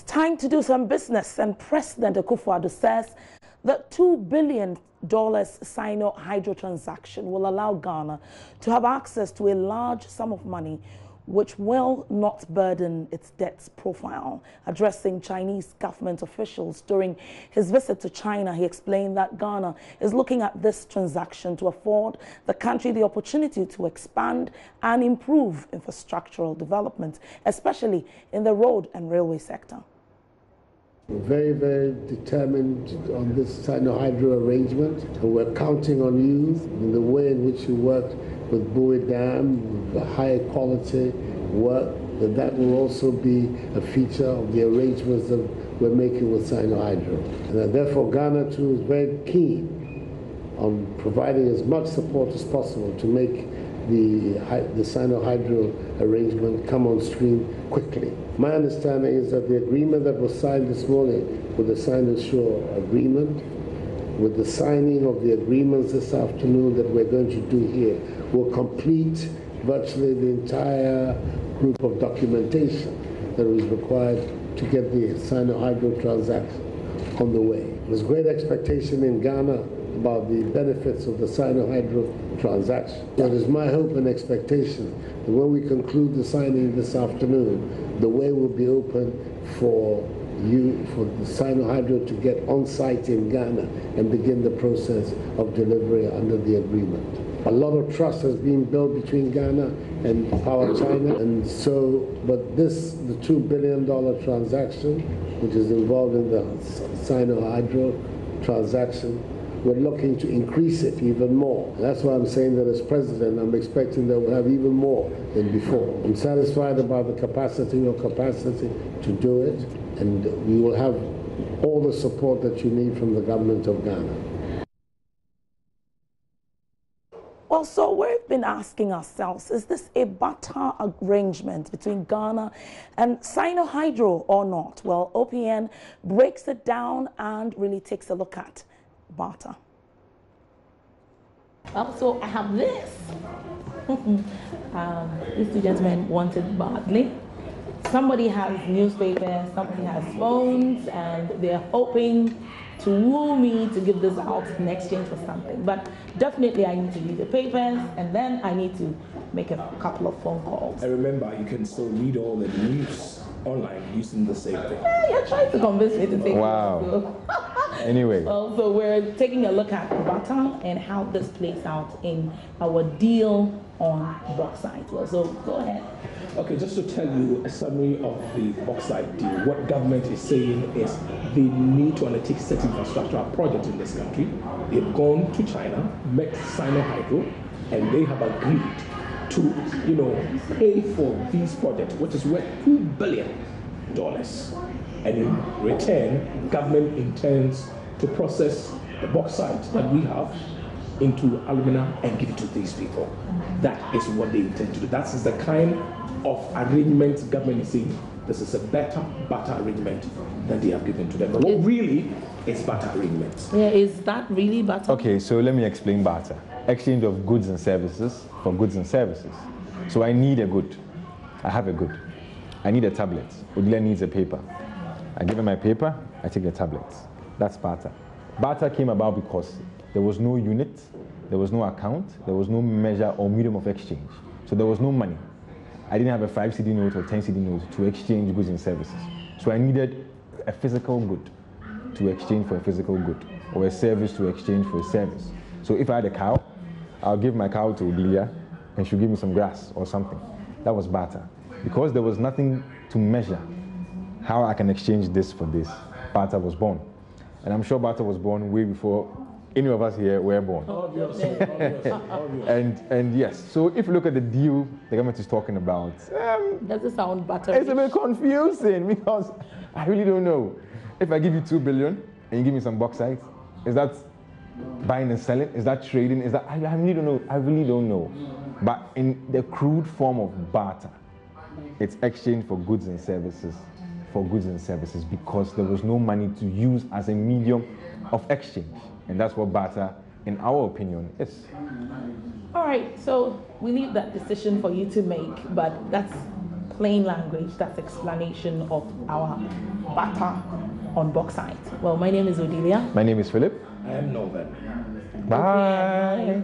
Time to do some business, and President Akufo-Addo says the $2 billion Sinohydro transaction will allow Ghana to have access to a large sum of money which will not burden its debt profile. Addressing Chinese government officials during his visit to China, he explained that Ghana is looking at this transaction to afford the country the opportunity to expand and improve infrastructural development, especially in the road and railway sector. We're very, very determined on this Sinohydro arrangement, and we're counting on you in the way in which you worked with Buoy Dam, with high quality work, that will also be a feature of the arrangements that we're making with Sinohydro. And therefore Ghana too is very keen on providing as much support as possible to make the Sinohydro arrangement come on stream quickly. My understanding is that the agreement that was signed this morning with the Sinohydro agreement, with the signing of the agreements this afternoon that we're going to do here, will complete virtually the entire group of documentation that was required to get the Sinohydro transaction on the way. There's great expectation in Ghana about the benefits of the Sinohydro transaction. So it is my hope and expectation that when we conclude the signing this afternoon, the way will be open for the Sinohydro to get on site in Ghana and begin the process of delivery under the agreement. A lot of trust has been built between Ghana and Power China, and so, but the $2 billion transaction, which is involved in the Sinohydro transaction, we're looking to increase it even more. That's why I'm saying that as president, I'm expecting that we'll have even more than before. I'm satisfied about the capacity to do it, and we will have all the support that you need from the government of Ghana. Well, so we've been asking ourselves, is this a barter arrangement between Ghana and Sinohydro or not? Well, OPN breaks it down and really takes a look at barter. Also, I have this. These two gentlemen wanted badly. Somebody has newspapers, somebody has phones, and they're hoping to woo me to give this out in exchange for something. But definitely I need to read the papers, and then I need to make a couple of phone calls. And remember, you can still read all the news online using the same thing. Yeah, you're trying to convince me to take wow. Anyway. Well, so we're taking a look at barter and how this plays out in our deal on bauxite. Well, so go ahead. Okay, just to tell you a summary of the bauxite deal, what government is saying is they need to undertake certain infrastructural projects in this country. They've gone to China, met Sinohydro, and they have agreed to, pay for these projects, which is worth $2 billion. And in return, government intends to process the bauxite that we have into alumina and give it to these people. That is what they intend to do. That is the kind of arrangement government is saying. This is a better barter arrangement than they have given to them. But what really is barter arrangement? Yeah, is that really barter? Okay, so let me explain barter. Exchange of goods and services for goods and services. So I need a good. I have a good. I need a tablet. Odile needs a paper. I give him my paper, I take the tablets. That's barter. Barter came about because there was no unit, there was no account, there was no measure or medium of exchange. So there was no money. I didn't have a 5 CD note or 10 CD note to exchange goods and services. So I needed a physical good to exchange for a physical good, or a service to exchange for a service. So if I had a cow, I'll give my cow to Odilia and she'll give me some grass or something. That was barter. Because there was nothing to measure how I can exchange this for this, barter was born. And I'm sure barter was born way before any of us here were born. Obviously. And yes, so if you look at the deal the government is talking about, does it sound barter? It's a bit confusing because I really don't know. If I give you $2 billion and you give me some bauxite, is that buying and selling? Is that trading? Is that I really don't know. I really don't know. But in the crude form of barter, it's exchange for goods and services. For goods and services, because there was no money to use as a medium of exchange. And that's what barter, in our opinion, is. All right, so we leave that decision for you to make, but that's plain language, that's explanation of our butter on bauxite. Well, my name is Odilia. My name is Philip. I am Northern. Bye.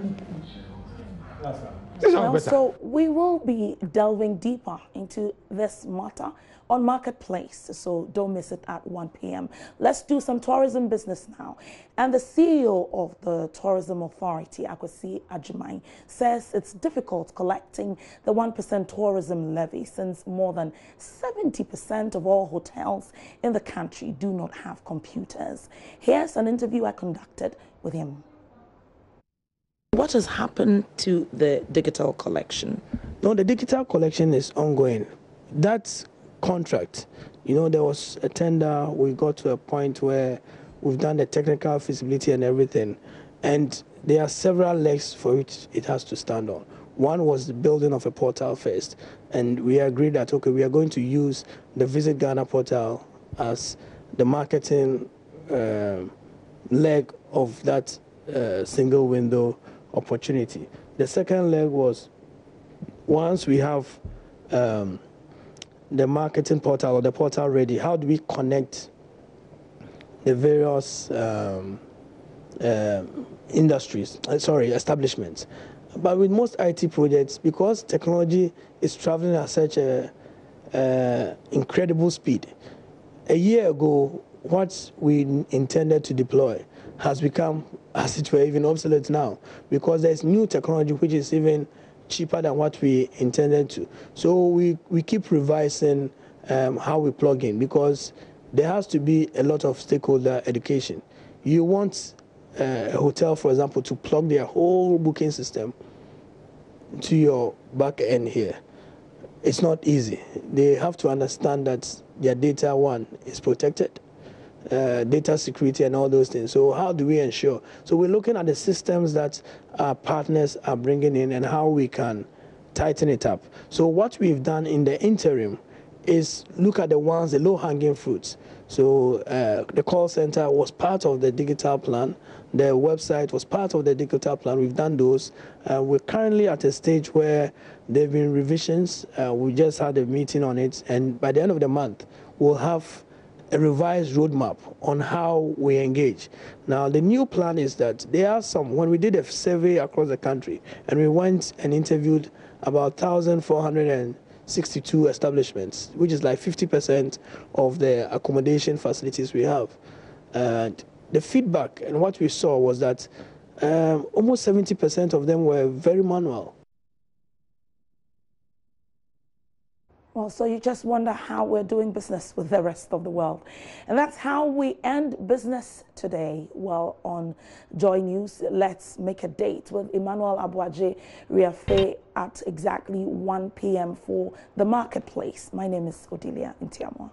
Well, so we will be delving deeper into this matter on Marketplace, so don't miss it at 1 p.m. Let's do some tourism business now. And the CEO of the Tourism Authority, Akwasi Ajimai, says it's difficult collecting the 1% tourism levy since more than 70% of all hotels in the country do not have computers. Here's an interview I conducted with him. What has happened to the digital collection? No, the digital collection is ongoing. That contract, there was a tender. We got to a point where we've done the technical feasibility and everything. And there are several legs for which it has to stand on. One was the building of a portal first. And we agreed that, okay, we are going to use the Visit Ghana portal as the marketing leg of that single window opportunity. The second leg was, once we have the marketing portal or the portal ready, how do we connect the various establishments? But with most IT projects, because technology is traveling at such a incredible speed, a year ago, what we intended to deploy has become, as it were, even obsolete now, because there's new technology which is even cheaper than what we intended to. So we keep revising how we plug in, because there has to be a lot of stakeholder education. You want a hotel, for example, to plug their whole booking system to your back end here. It's not easy. They have to understand that their data, one, is protected. Data security and all those things. So how do we ensure? So we're looking at the systems that our partners are bringing in and how we can tighten it up. So what we've done in the interim is look at the low-hanging fruits. So the call center was part of the digital plan. The website was part of the digital plan. We've done those. We're currently at a stage where there have been revisions. We just had a meeting on it. And by the end of the month, we'll have a revised roadmap on how we engage. Now, the new plan is that there are when we did a survey across the country, and we went and interviewed about 1,462 establishments, which is like 50% of the accommodation facilities we have. And the feedback and what we saw was that almost 70% of them were very manual. Well, so you just wonder how we're doing business with the rest of the world. And that's how we end business today. Well, on Joy News, let's make a date with Emmanuel Abuaje Riafe at exactly 1 p.m. for the Marketplace. My name is Odilia Ntiamwa.